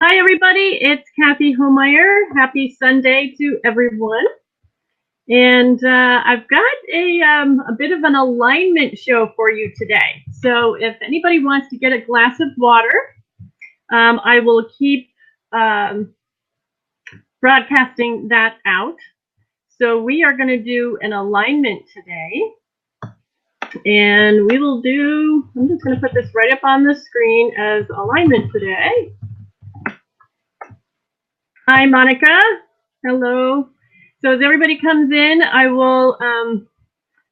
Hi, everybody. It's Cathy Homeyer. Happy Sunday to everyone. And I've got a bit of an alignment show for you today. So if anybody wants to get a glass of water, I will keep broadcasting that out. So we are going to do an alignment today. And we will do, I'm just going to put this right up on the screen as alignment today. Hi, Monica. Hello. So as everybody comes in, I will,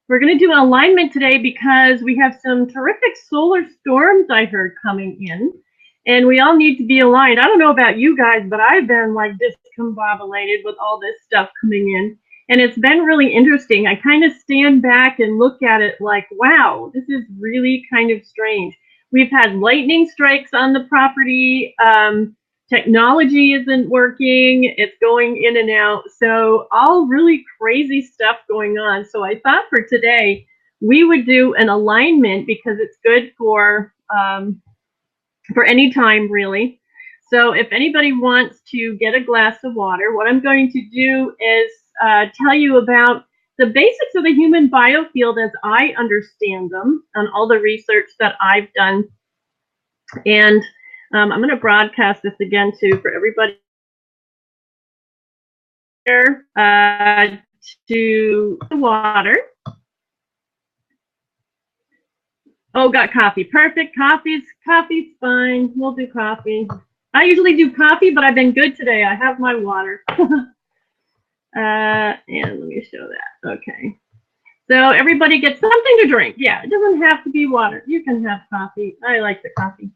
we're going to do an alignment today because we have some terrific solar storms I heard coming in, and we all need to be aligned. I don't know about you guys, but I've been like discombobulated with all this stuff coming in, and it's been really interesting. I kind of stand back and look at it like, wow, this is really kind of strange. We've had lightning strikes on the property. Technology isn't working. It's going in and out. So all really crazy stuff going on. So I thought for today, we would do an alignment because it's good for any time, really. So if anybody wants to get a glass of water, what I'm going to do is tell you about the basics of the human biofield as I understand them and all the research that I've done. And I'm going to broadcast this again, too, for everybody here to water. Oh, got coffee. Perfect. Coffee's fine. We'll do coffee. I usually do coffee, but I've been good today. I have my water. And let me show that. Okay. So everybody gets something to drink. Yeah, it doesn't have to be water. You can have coffee. I like the coffee.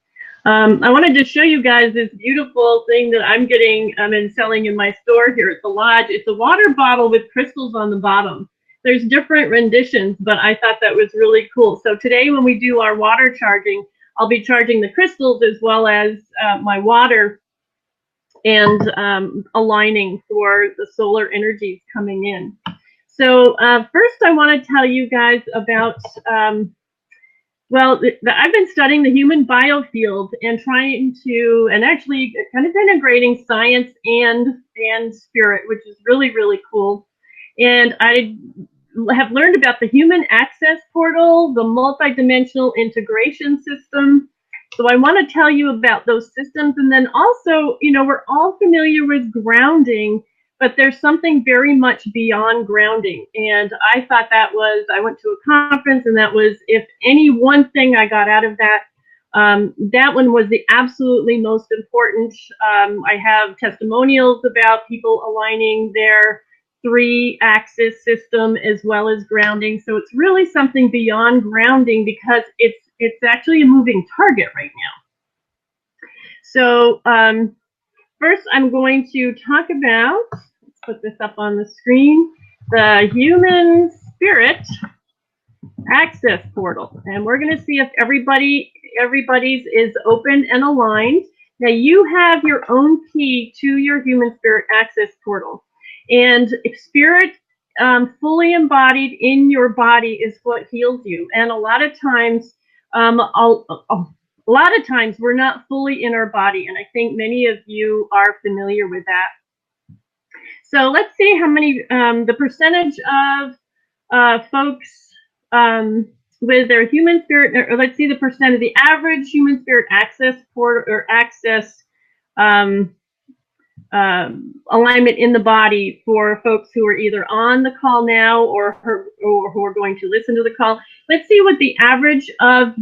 I wanted to show you guys this beautiful thing that I'm getting and selling in my store here at the lodge. It's a water bottle with crystals on the bottom. There's different renditions, but I thought that was really cool. So today when we do our water charging, I'll be charging the crystals as well as my water and aligning for the solar energies coming in. So first I want to tell you guys about well, I've been studying the human biofield and trying to, and actually kind of integrating science and spirit, which is really, really cool. And I have learned about the human access portal, the multidimensional integration system. So I want to tell you about those systems. And then also, you know, we're all familiar with grounding, but there's something very much beyond grounding. And I thought that was, I went to a conference and that was, if any one thing I got out of that, that one was the absolutely most important. I have testimonials about people aligning their 3-axis system as well as grounding. So it's really something beyond grounding because it's actually a moving target right now. So first, I'm going to talk about, let's put this up on the screen, the human spirit access portal. And we're going to see if everybody's is open and aligned. Now, you have your own key to your human spirit access portal. And spirit fully embodied in your body is what heals you. And a lot of times, we're not fully in our body, and I think many of you are familiar with that. So let's see how many, the percentage of folks with their human spirit, or let's see the percent of the average human spirit access portal or access alignment in the body for folks who are either on the call now or who are going to listen to the call. Let's see what the average of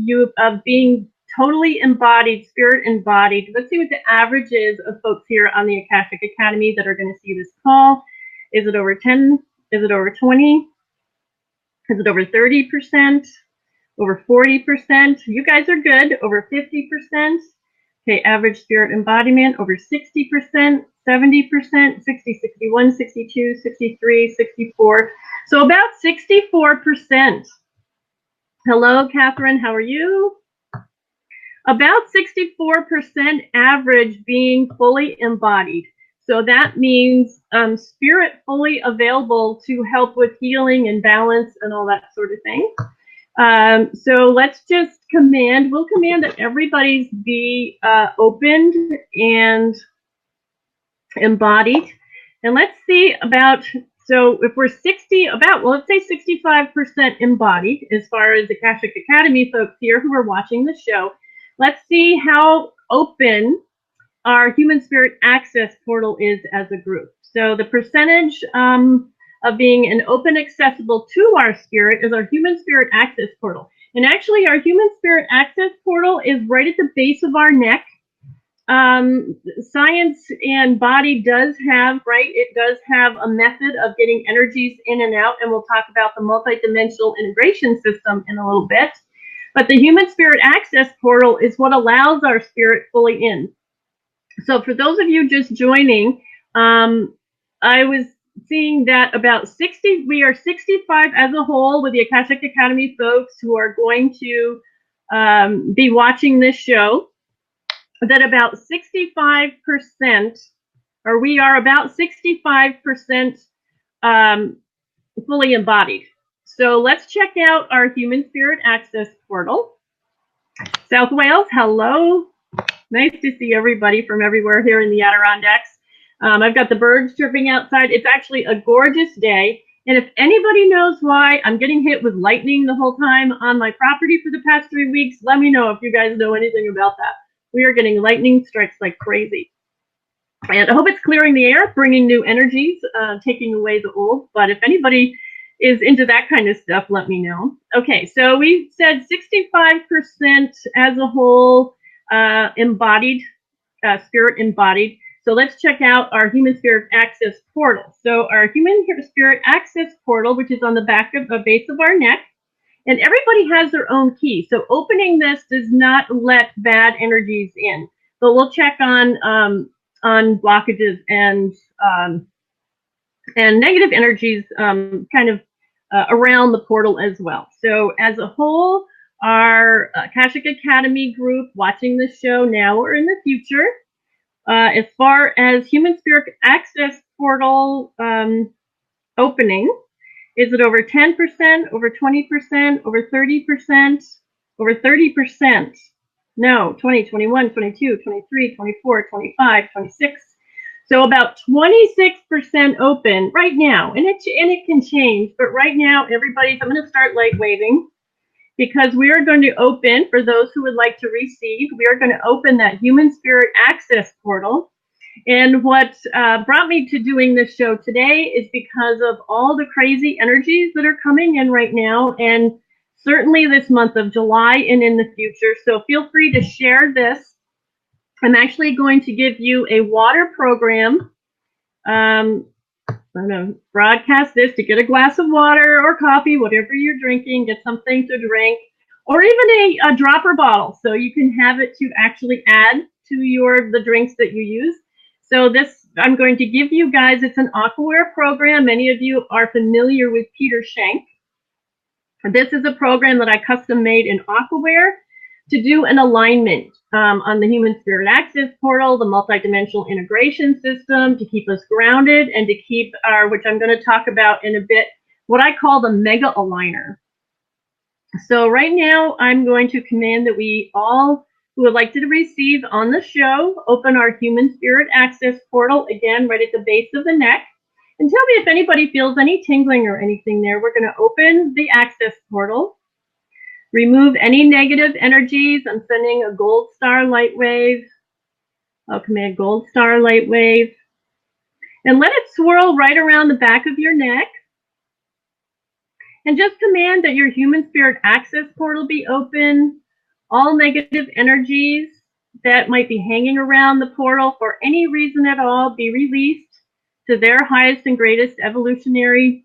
being totally embodied, spirit embodied. Let's see what the average is of folks here on the Akashic Academy that are going to see this call. Is it over 10? Is it over 20? Is it over 30%? Over 40%? You guys are good. Over 50%. Okay, average spirit embodiment over 60%, 70%, 60, 61, 62, 63, 64. So about 64%. Hello, Catherine, how are you? About 64% average being fully embodied. So that means spirit fully available to help with healing and balance and all that sort of thing. So let's just we'll command that everybody's be opened and embodied. And let's see about, so if we're let's say 65% embodied as far as the Akashic Academy folks here who are watching the show, let's see how open our human spirit access portal is as a group. So the percentage of being an open, accessible to our spirit is our human spirit access portal. And actually our human spirit access portal is right at the base of our neck. Science and body does have, it does have a method of getting energies in and out, and we'll talk about the multidimensional integration system in a little bit. But the human spirit access portal is what allows our spirit fully in. So for those of you just joining, I was seeing that about we are 65 as a whole with the Akashic Academy folks who are going to be watching this show, that about 65%, or we are about 65% fully embodied. So let's check out our human spirit access portal. South Wales, hello. Nice to see everybody from everywhere here in the Adirondacks. I've got the birds chirping outside. It's actually a gorgeous day. And if anybody knows why I'm getting hit with lightning the whole time on my property for the past 3 weeks, let me know if you guys know anything about that. We are getting lightning strikes like crazy. And I hope it's clearing the air, bringing new energies, taking away the old. But if anybody is into that kind of stuff, let me know. Okay, so we said 65% as a whole embodied, spirit embodied. So let's check out our human spirit access portal. So our human spirit access portal, which is on the back of the base of our neck, and everybody has their own key. So opening this does not let bad energies in. But we'll check on blockages and negative energies kind of around the portal as well. So as a whole, our Akashic Academy group watching this show now or in the future, as far as human spirit access portal opening, is it over 10%, over 20%, over 30%, over 30%? No, 20, 21, 22, 23, 24, 25, 26. So about 26% open right now, and it can change, but right now, I'm going to start light waving, because we are going to open, for those who would like to receive, we are going to open that human spirit access portal. And what brought me to doing this show today is because of all the crazy energies that are coming in right now, and certainly this month of July and in the future. So feel free to share this. I'm actually going to give you a water program. I'm going to broadcast this to get a glass of water or coffee, whatever you're drinking, get something to drink, or even a dropper bottle, so you can have it to actually add to the drinks that you use. So this, I'm going to give you guys, it's an Aquaware program. Many of you are familiar with Peter Shank. This is a program that I custom made in Aquaware to do an alignment on the human spirit access portal, the multidimensional integration system, to keep us grounded and to keep which I'm going to talk about in a bit, what I call the mega aligner. So right now I'm going to command that we all who would like to receive on the show, open our human spirit access portal, again, right at the base of the neck. And tell me if anybody feels any tingling or anything there. We're going to open the access portal. Remove any negative energies. I'm sending a gold star light wave. I'll command gold star light wave. And let it swirl right around the back of your neck. And just command that your human spirit access portal be open. All negative energies that might be hanging around the portal for any reason at all be released to their highest and greatest evolutionary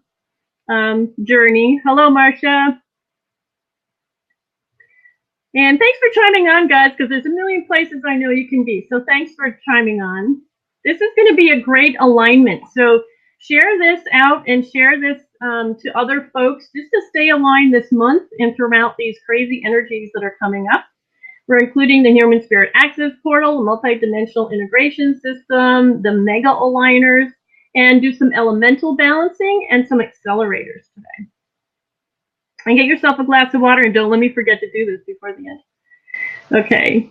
journey. Hello, Marcia. And thanks for chiming on, guys, because there's a million places I know you can be. So thanks for chiming on. This is going to be a great alignment. So share this out and share this to other folks just to stay aligned this month and throughout these crazy energies that are coming up. We're including the human spirit access portal, the multidimensional integration system, the mega aligners, and do some elemental balancing and some accelerators today. And get yourself a glass of water, and don't let me forget to do this before the end. Okay.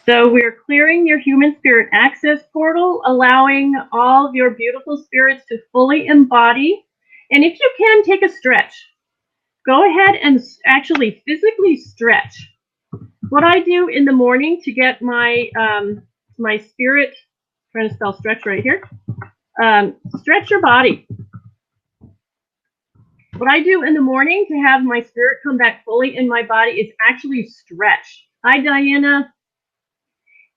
So we're clearing your human spirit access portal, allowing all of your beautiful spirits to fully embody. And if you can, take a stretch. Go ahead and actually physically stretch. What I do in the morning to get my my spirit, I'm trying to spell stretch right here, stretch your body. What I do in the morning to have my spirit come back fully in my body is actually stretch. Hi, Diana.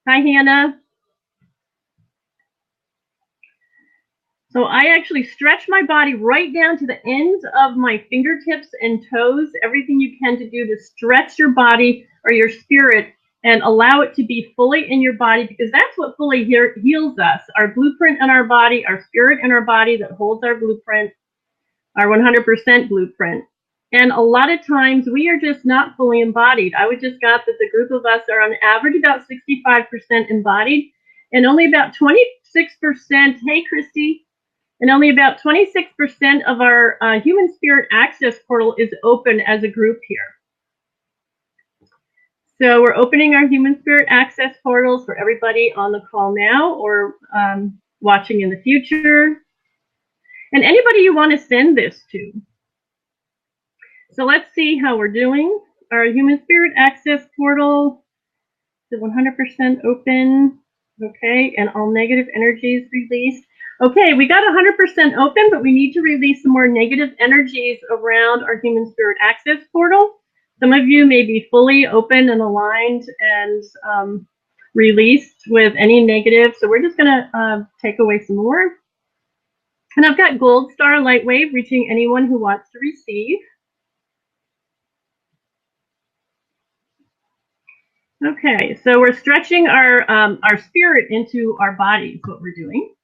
Hi, Hannah. So I actually stretch my body right down to the ends of my fingertips and toes, everything you can to do to stretch your body or your spirit and allow it to be fully in your body, because that's what fully heals us. Our blueprint in our body, our spirit in our body that holds our blueprint, our 100% blueprint. And a lot of times we are just not fully embodied. I would just got that the group of us are on average about 65% embodied, and only about 26%, hey Christy, and only about 26% of our human spirit access portal is open as a group here. So we're opening our human spirit access portals for everybody on the call now or watching in the future. And anybody you want to send this to. So let's see how we're doing. Our human spirit access portal is 100% open. Okay, and all negative energies released. Okay, we got 100% open, but we need to release some more negative energies around our human spirit access portal. Some of you may be fully open and aligned and released with any negative. So we're just going to take away some more. And I've got Gold Star Light Wave reaching anyone who wants to receive. Okay, so we're stretching our spirit into our body is what we're doing.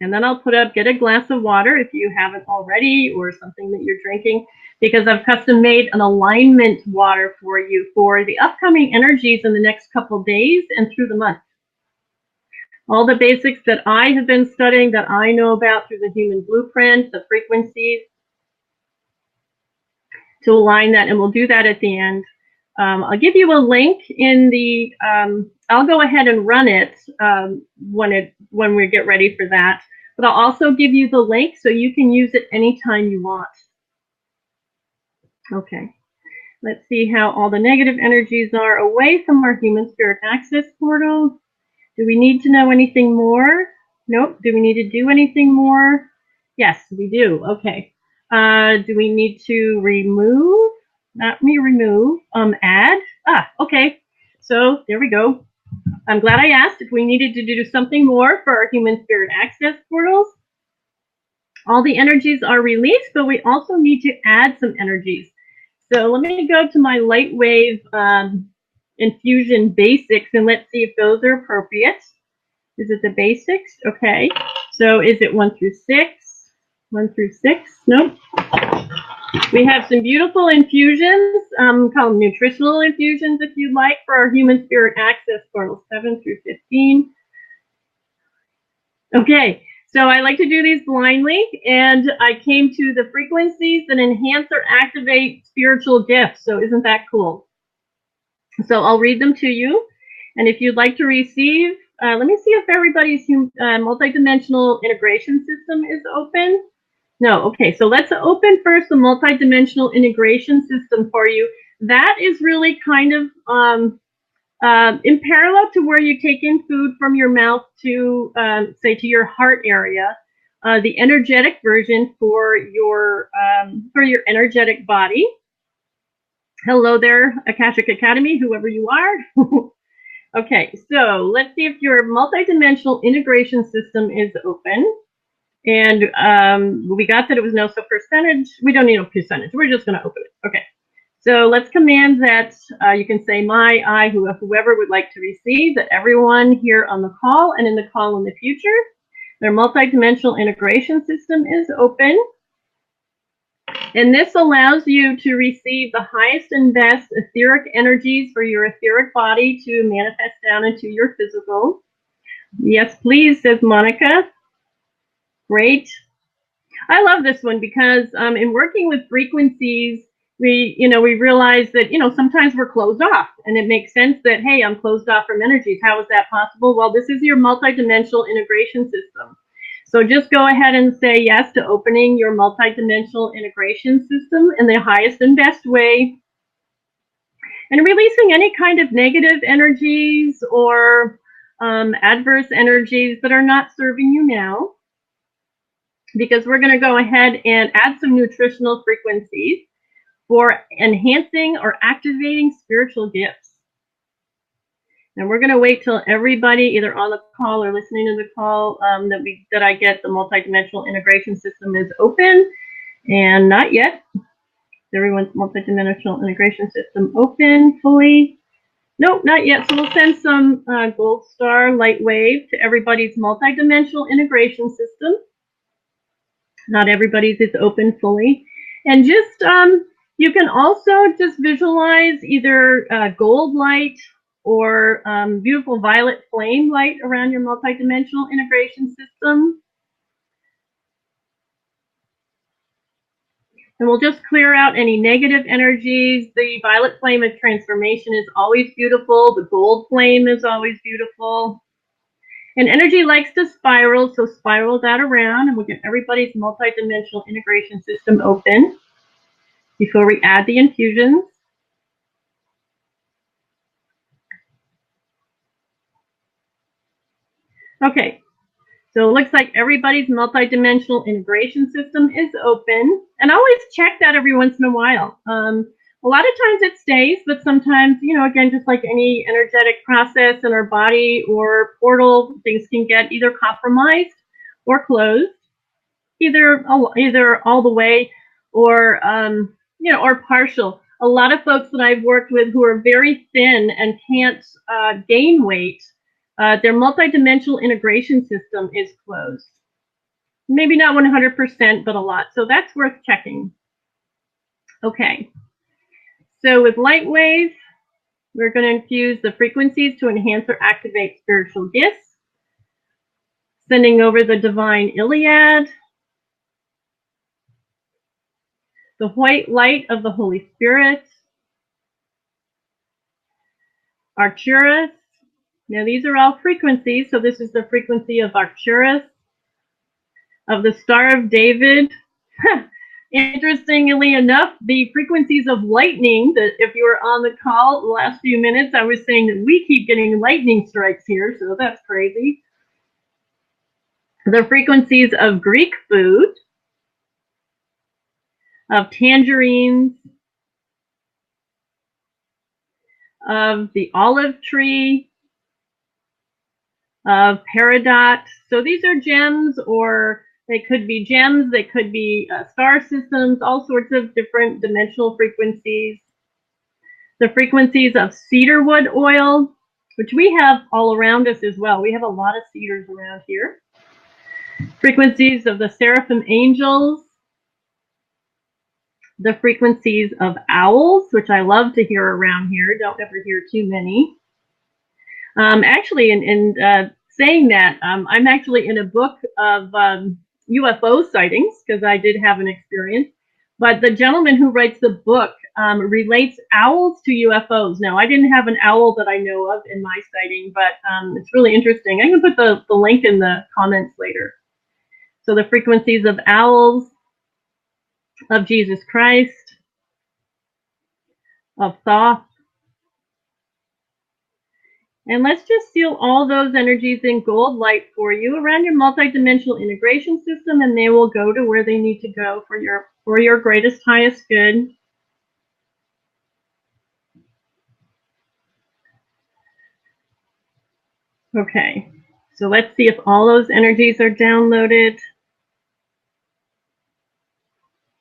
And then I'll get a glass of water if you haven't already, or something that you're drinking, because I've custom made an alignment water for you for the upcoming energies in the next couple days and through the month. All the basics that I have been studying, that I know about through the human blueprint, the frequencies, to align that, and we'll do that at the end. I'll give you a link in the, I'll go ahead and run it when we get ready for that. But I'll also give you the link so you can use it anytime you want. Okay, let's see how all the negative energies are away from our human spirit access portal. Do we need to know anything more? Nope. Do we need to do anything more? Yes, we do. Okay. Do we need to remove? Not me remove, add. Okay. So there we go. I'm glad I asked if we needed to do something more for our human spirit access portals. All the energies are released, but we also need to add some energies. So let me go to my light wave infusion basics, and let's see if those are appropriate. Is it the basics? Okay. So is it 1 through 6? 1 through 6? Nope. We have some beautiful infusions, call them nutritional infusions if you'd like, for our human spirit access portal, 7 through 15. Okay, so I like to do these blindly, and I came to the frequencies that enhance or activate spiritual gifts. So isn't that cool? So I'll read them to you, and if you'd like to receive, let me see if everybody's multidimensional integration system is open. No, okay, so let's open first the multidimensional integration system for you. That is really kind of in parallel to where you take in food from your mouth to, say, to your heart area. The energetic version for your energetic body. Hello there, Akashic Academy, whoever you are. Okay, so let's see if your multidimensional integration system is open. And we got that it was no percentage. We don't need a percentage. We're just going to open it. Okay. So let's command that you can say I, whoever would like to receive, that everyone here on the call and in the call in the future, their multidimensional integration system is open. And this allows you to receive the highest and best etheric energies for your etheric body to manifest down into your physical. Yes, please, says Monica. Great. I love this one because in working with frequencies we realize that, sometimes we're closed off, and it makes sense that, hey, I'm closed off from energies. How is that possible? Well, this is your multidimensional integration system. So just go ahead and say yes to opening your multidimensional integration system in the highest and best way, and releasing any kind of negative energies or adverse energies that are not serving you now, because we're going to go ahead and add some nutritional frequencies for enhancing or activating spiritual gifts. And we're going to wait till everybody either on the call or listening to the call that I get the multidimensional integration system is open. And not yet. Everyone's multidimensional integration system open fully? Nope, not yet. So we'll send some gold star light wave to everybody's multidimensional integration system. Not everybody's is open fully. And just you can also just visualize either gold light or beautiful violet flame light around your multidimensional integration system. And we'll just clear out any negative energies. The violet flame of transformation is always beautiful. The gold flame is always beautiful. And energy likes to spiral, so spiral that around, and we'll get everybody's multidimensional integration system open before we add the infusions. Okay, so it looks like everybody's multidimensional integration system is open. And I always check that every once in a while. A lot of times it stays, but sometimes, again, just like any energetic process in our body or portal, things can get either compromised or closed, either all the way or, or partial. A lot of folks that I've worked with who are very thin and can't gain weight, their multidimensional integration system is closed. Maybe not 100%, but a lot. So that's worth checking. Okay. So with light wave, we're going to infuse the frequencies to enhance or activate spiritual gifts. Sending over the divine Iliad, the white light of the Holy Spirit, Arcturus. Now these are all frequencies, so this is the frequency of Arcturus, of the Star of David. Interestingly enough, the frequencies of lightning, that if you were on the call the last few minutes, I was saying that we keep getting lightning strikes here, so that's crazy. The frequencies of Greek food, of tangerines, of the olive tree, of peridot. So these are gems, or they could be gems, they could be star systems, all sorts of different dimensional frequencies. The frequencies of cedarwood oil, which we have all around us as well. We have a lot of cedars around here. Frequencies of the seraphim angels. The frequencies of owls, which I love to hear around here. Don't ever hear too many. Actually, in saying that, I'm actually in a book of UFO sightings, because I did have an experience. But the gentleman who writes the book relates owls to UFOs. Now, I didn't have an owl that I know of in my sighting, but it's really interesting. I can put the link in the comments later. So the frequencies of owls, of Jesus Christ, of Thoth. And let's just seal all those energies in gold light for you around your multidimensional integration system, and they will go to where they need to go for your greatest, highest good. Okay, so let's see if all those energies are downloaded.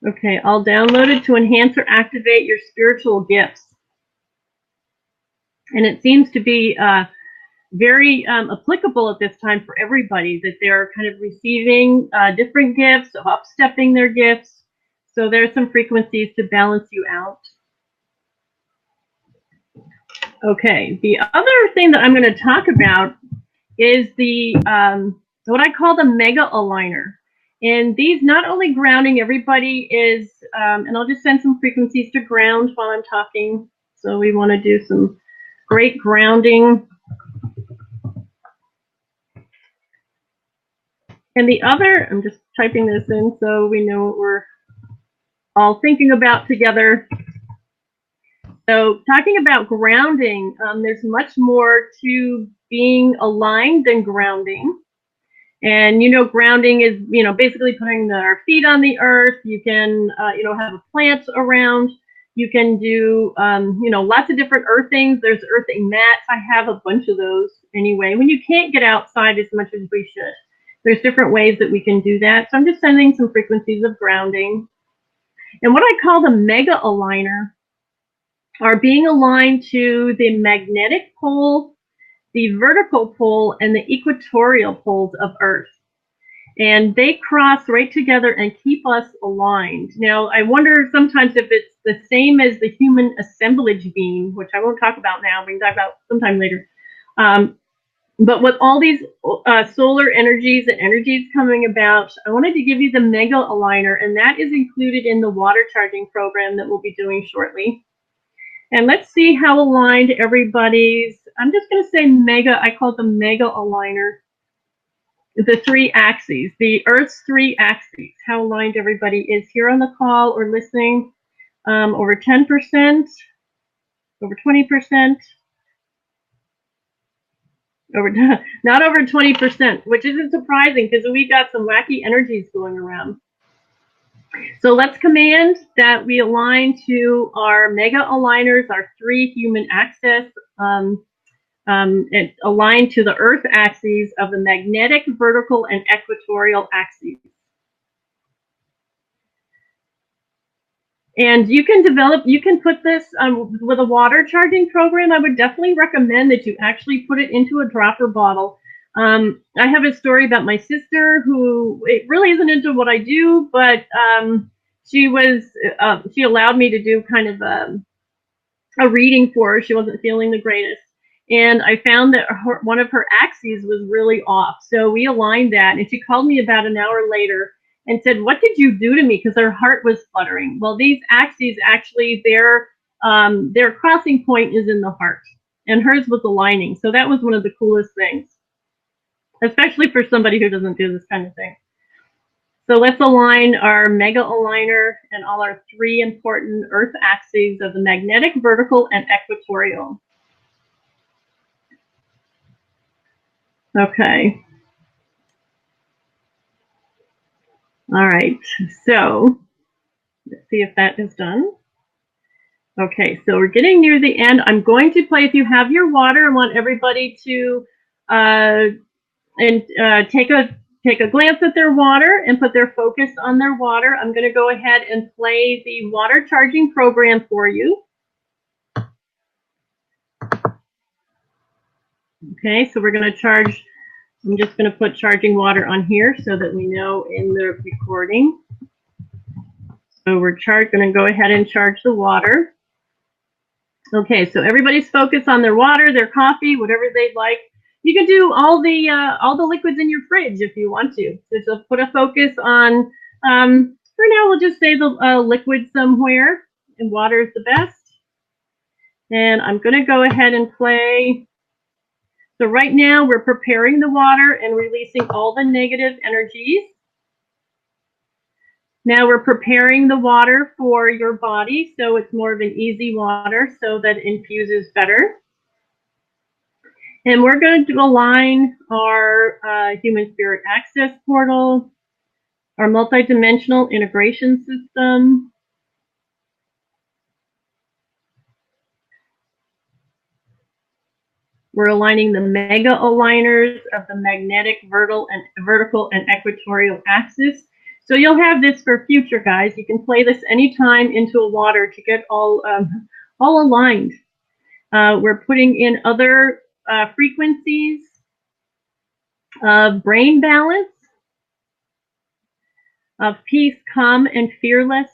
Okay, all downloaded to enhance or activate your spiritual gifts. And it seems to be very applicable at this time for everybody, that they're kind of receiving different gifts, up-stepping their gifts. So there's some frequencies to balance you out. Okay, the other thing that I'm going to talk about is the what I call the mega aligner. And these not only grounding everybody is and I'll just send some frequencies to ground while I'm talking. So we want to do some great grounding. And the other, I'm just typing this in so we know what we're all thinking about together. So talking about grounding, there's much more to being aligned than grounding. And, you know, grounding is, you know, basically putting our feet on the earth. You can, you know, have a plant around. You can do, you know, lots of different earthings. There's earthing mats. I have a bunch of those anyway. When you can't get outside as much as we should, there's different ways that we can do that. So I'm just sending some frequencies of grounding. And what I call the mega aligner are being aligned to the magnetic pole, the vertical pole, and the equatorial poles of Earth. And they cross right together and keep us aligned. Now, I wonder sometimes if it's the same as the human assemblage beam, which I won't talk about now. We can talk about sometime later. But with all these solar energies and energies coming about, I wanted to give you the mega aligner, and that is included in the water charging program that we'll be doing shortly. And let's see how aligned everybody's, I'm just going to say mega, I call it the mega aligner. The 3 axes, the Earth's 3 axes, how aligned everybody is here on the call or listening. Over 10%, over 20%, not over 20%, which isn't surprising because we've got some wacky energies going around. So let's command that we align to our mega aligners, our 3 human axis, and align to the Earth axes of the magnetic, vertical, and equatorial axes. And you can develop, you can put this with a water charging program. I would definitely recommend that you actually put it into a dropper bottle. I have a story about my sister who, it really isn't into what I do, but she allowed me to do kind of a reading for her. She wasn't feeling the greatest. And I found that one of her axes was really off. So we aligned that, and she called me about an hour later and said, "What did you do to me?" Because her heart was fluttering. Well, these axes actually, their crossing point is in the heart, and hers was aligning. So that was one of the coolest things, especially for somebody who doesn't do this kind of thing. So let's align our mega aligner and all our 3 important Earth axes of the magnetic, vertical, and equatorial. Okay. All right. So let's see if that is done. Okay, so we're getting near the end. I'm going to play, if you have your water, I want everybody to take a glance at their water and put their focus on their water. I'm going to go ahead and play the water charging program for you. Okay, so we're going to charge, I'm just going to put charging water on here so that we know in the recording. So we're going to go ahead and charge the water. Okay, so everybody's focused on their water, their coffee, whatever they'd like. You can do all the liquids in your fridge if you want to. So put a focus on, for now we'll just say the liquid somewhere, and water is the best. And I'm going to go ahead and play. So right now we're preparing the water and releasing all the negative energies. Now we're preparing the water for your body, so it's more of an easy water so that it infuses better. And we're going to align our human spirit access portal, our multidimensional integration system, we're aligning the mega aligners of the magnetic, vertical, and equatorial axis. So you'll have this for future, guys. You can play this anytime into a water to get all aligned. We're putting in other frequencies of brain balance, of peace, calm, and fearless.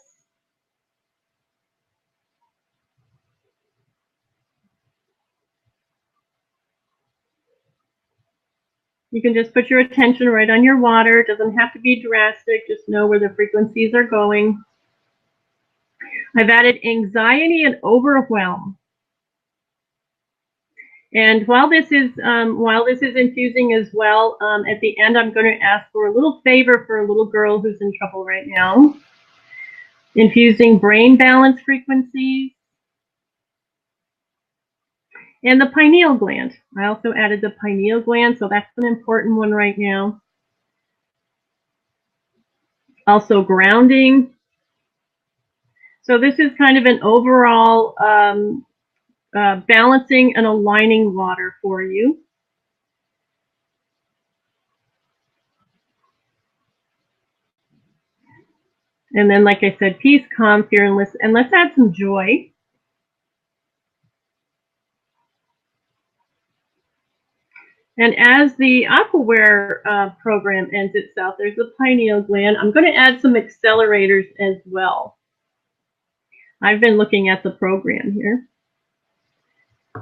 You can just put your attention right on your water. It doesn't have to be drastic. Just know where the frequencies are going. I've added anxiety and overwhelm. And while this is infusing as well, at the end I'm going to ask for a little favor for a little girl who's in trouble right now. Infusing brain balance frequencies. And the pineal gland. I also added the pineal gland, so that's an important one right now. Also grounding. So this is kind of an overall balancing and aligning water for you. And then, like I said, peace, calm, fearless, and let's add some joy. And as the Aquaware program ends itself, there's the pineal gland. I'm going to add some accelerators as well. I've been looking at the program here.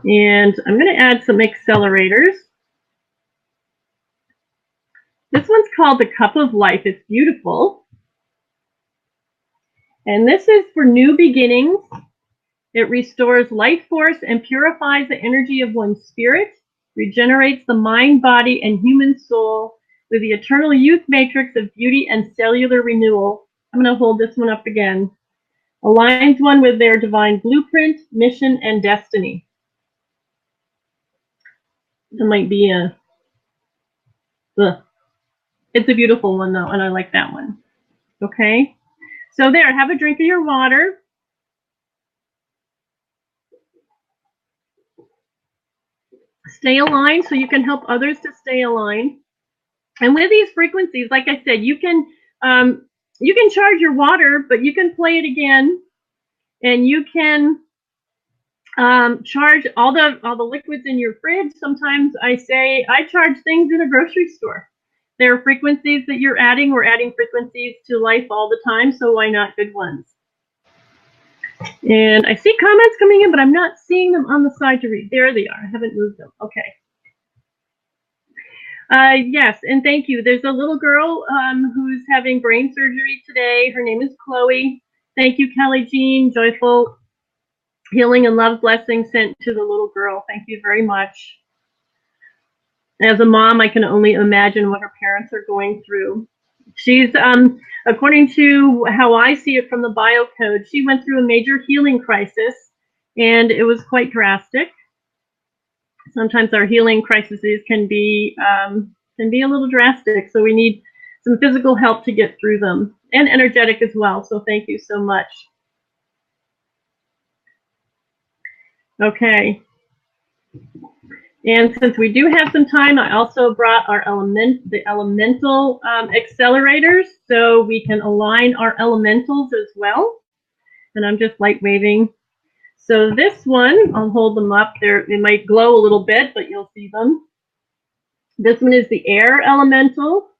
And I'm going to add some accelerators. This one's called the Cup of Life. It's beautiful. And this is for new beginnings. It restores life force and purifies the energy of one's spirit, regenerates the mind, body, and human soul with the eternal youth matrix of beauty and cellular renewal. I'm going to hold this one up again. Aligns one with their divine blueprint, mission, and destiny. It might be a... It's a beautiful one, though, and I like that one. Okay? So there, have a drink of your water. Stay aligned so you can help others to stay aligned. And with these frequencies, like I said, you can charge your water, but you can play it again, and you can charge all the liquids in your fridge. Sometimes I say I charge things in a grocery store. There are frequencies that you're adding. We're adding frequencies to life all the time, so why not good ones? And I see comments coming in, but I'm not seeing them on the side to read. There they are. I haven't moved them. Okay. Yes, and thank you. There's a little girl who's having brain surgery today. Her name is Chloe. Thank you, Kelly Jean. Joyful healing and love blessings sent to the little girl. Thank you very much. As a mom, I can only imagine what her parents are going through. She's, according to how I see it from the biocode, she went through a major healing crisis, and it was quite drastic. Sometimes our healing crises can be a little drastic, so we need some physical help to get through them, and energetic as well. So thank you so much. Okay. And since we do have some time, I also brought our elemental accelerators, so we can align our elementals as well. And I'm just light waving. So this one, I'll hold them up there. They might glow a little bit, but you'll see them. This one is the air elemental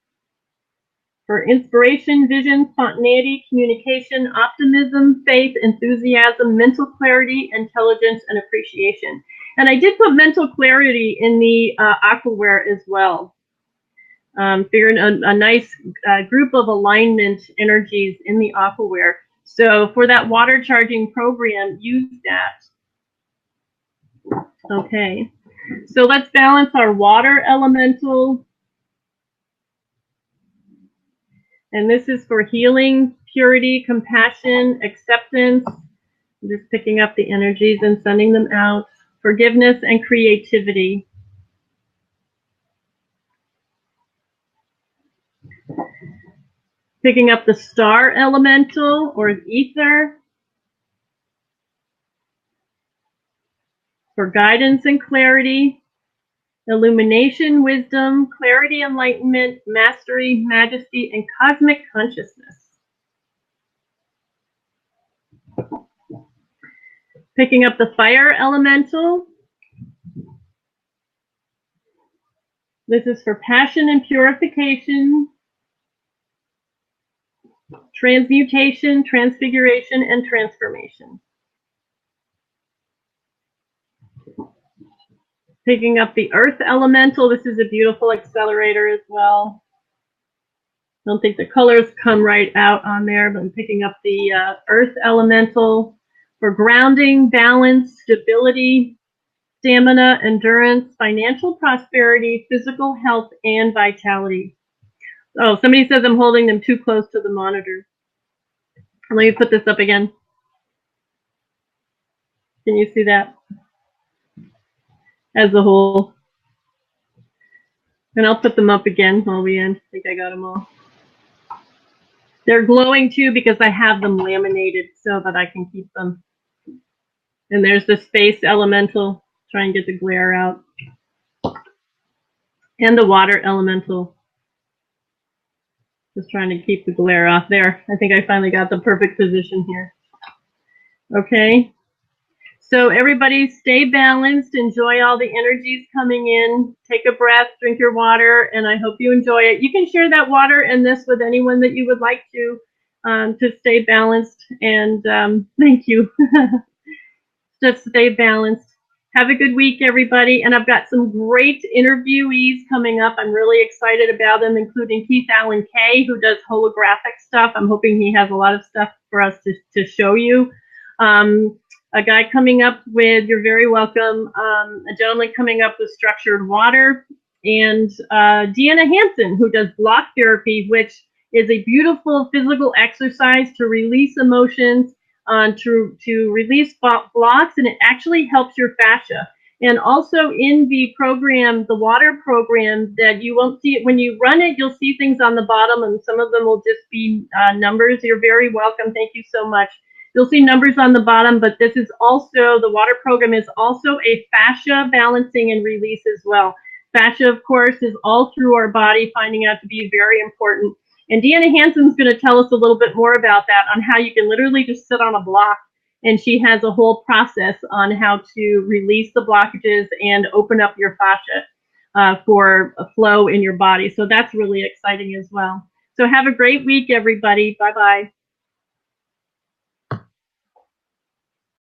for inspiration, vision, spontaneity, communication, optimism, faith, enthusiasm, mental clarity, intelligence, and appreciation. And I did put mental clarity in the Aquaware as well. Figuring a nice group of alignment energies in the Aquaware. So for that water charging program, use that. Okay. So let's balance our water elemental. And this is for healing, purity, compassion, acceptance. I'm just picking up the energies and sending them out. Forgiveness and creativity. Picking up the star elemental or ether. For guidance and clarity. Illumination, wisdom, clarity, enlightenment, mastery, majesty, and cosmic consciousness. Picking up the fire elemental. This is for passion and purification, transmutation, transfiguration, and transformation. Picking up the earth elemental. This is a beautiful accelerator as well. don't think the colors come right out on there, but I'm picking up the earth elemental for grounding, balance, stability, stamina, endurance, financial prosperity, physical health, and vitality. Oh, somebody says I'm holding them too close to the monitor. Let me put this up again. Can you see that? As a whole. And I'll put them up again while we end. I think I got them all. They're glowing too because I have them laminated so that I can keep them. And there's the space elemental. Try and get the glare out. And the water elemental. Just trying to keep the glare off there. I think I finally got the perfect position here. Okay. So everybody stay balanced. Enjoy all the energies coming in. Take a breath, drink your water, and I hope you enjoy it. You can share that water and this with anyone that you would like to stay balanced. And thank you. Just stay balanced. Have a good week, everybody. And I've got some great interviewees coming up. I'm really excited about them, including Keith Allen Kay, who does holographic stuff. I'm hoping he has a lot of stuff for us to show you. A guy coming up with, you're very welcome, a gentleman coming up with structured water, and Deanna Hansen, who does block therapy, which is a beautiful physical exercise to release emotions, to release blocks, and it actually helps your fascia. And also in the program, the water program, that you won't see it when you run it, you'll see things on the bottom, and some of them will just be numbers. You're very welcome. Thank you so much. You'll see numbers on the bottom, but this is also, the water program is also a fascia balancing and release as well. Fascia, of course, is all through our body, finding out to be very important. And Deanna Hansen's going to tell us a little bit more about that, on how you can literally just sit on a block, and she has a whole process on how to release the blockages and open up your fascia for a flow in your body. So that's really exciting as well. So have a great week, everybody. Bye-bye.